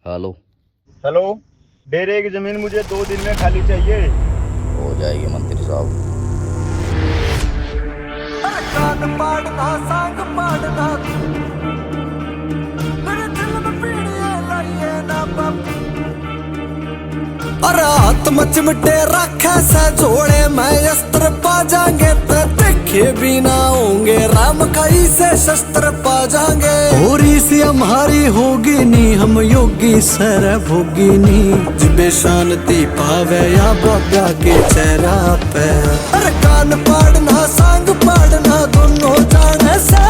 Hello. Hello. डेरे की जमीन मुझे 2 दिन में खाली चाहिए। हो जाएगी मंत्री साहब। कान पाड़ना सांग पाड़ना मेरे दिल में पीड़ियां लाइए ना बाप। अरे हाथ में चिमटे रखे से जोड़े में अस्त्र पा जाएंगे तो देखे भी ना होंगे राम खाई से शस्त्र पा जाएंगे। होरी सी हमारी होगी नी हम योगी सर भोगी नी जिबे शांति पावे या बाबा के चेहरा पे। अरे कान पाड़ना सांग पाड़ना दोनों जाने से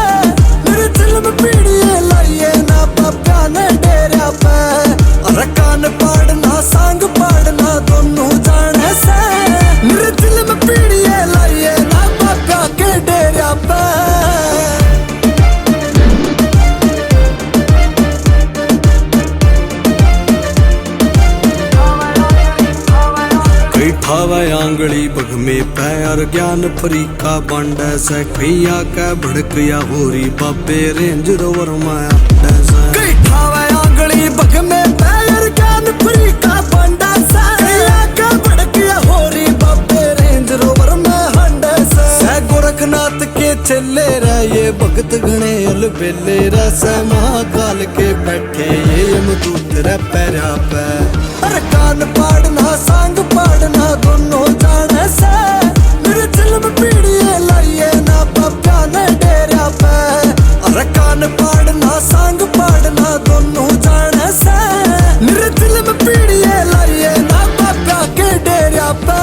मेरे दिल में पीड़ियां लाइए ना बाबा ने डेरा पे। अरे कान पाड़ना सांग पाड़ना दोनों जाने से मेरे दिल में पीड़ियां लाइए ना बाबा के डेरा पे। ठावे आंगली बग में पैर ज्ञान फरीका बांडे से खैया के भड़कया होरी बाबे रेंज रोवर माया कई ठावे आंगली बग में पैर ज्ञान फरीका बांडे से खैया के भड़कया होरी बाबे रेंज रोवर में हंडे से गोरखनाथ के चले रे ये भगत घने अलबेले रे से महाकाल के बैठे ये यमदूत रे पैरा पे। अरे कान पाड़ना सांग पाड़ना दोनों जाने से मेरे दिल में पीड़ियां लाइए ना बाबा ने डेरा पे। अरे कान पाड़ना सांग पाड़ना दोनों जाने से मेरे दिल में पीड़ियां लाइए ना बाबा के डेरा पे।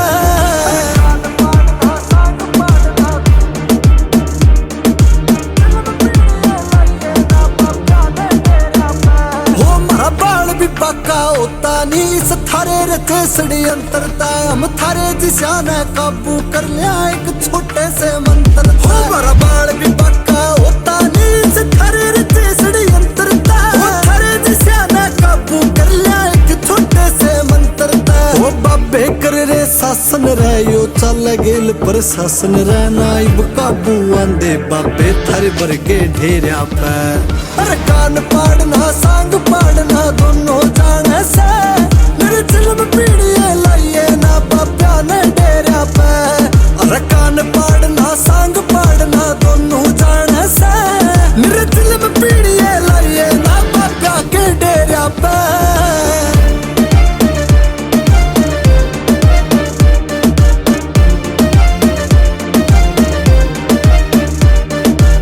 पक्का होता नहीं इस थारे रथे सड़ी अंतरता हम थारे दिशा ने काबू कर लिया एक छोटे से मंत्र हो। हमारा बाल भी पक्का होता नहीं इस थारे रथे सड़ी अंतरता हो थारे दिशा ने काबू कर लिया एक छोटे से मंत्रता। वो बाबे कर रे शासन रे यो चल गेल प्रशासन रे नाइब काबू आंदे बाबे थारे वर्गे ढेरिया पे। अरे कान पाड़ना सांग पाड़ना दोनों जाने से मेरे दिल में पीड़ियां लाइए ना बाबा ने डेरा पे। अरे कान पाड़ना सांग पाड़ना दोनों जाने से मेरे दिल में पीड़ियां लाइए ना बाबा के डेरा पे।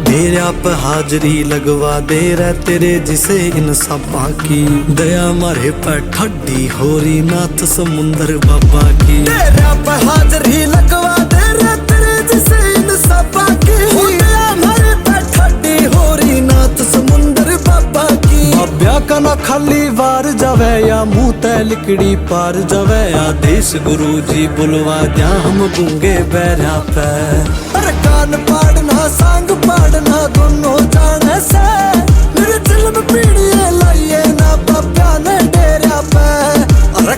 डेरा पे हाजरी लगवा दे रहा तेरे जिसे इन सबा की दया मारे पर ठड्डी होरी नाथ समुंदर बाबा की। डेरा पे हाजरी लगवा दे रहा तेरे जिसे इन सबा की दया मारे पर ठड्डी होरी नाथ समुंदर बाबा की। बाब्या का ना खाली वार जावे या मुंह तय लिकड़ी पार जावे आदेश गुरु जी बुलवा दिया हम गूंगे बैरा पे। अरे कान पाड़ना सांग पाड़ना दोनों जाने से मेरे दिल में पीड़ियां लाइए ना बाबा ने डेरा पे। अरे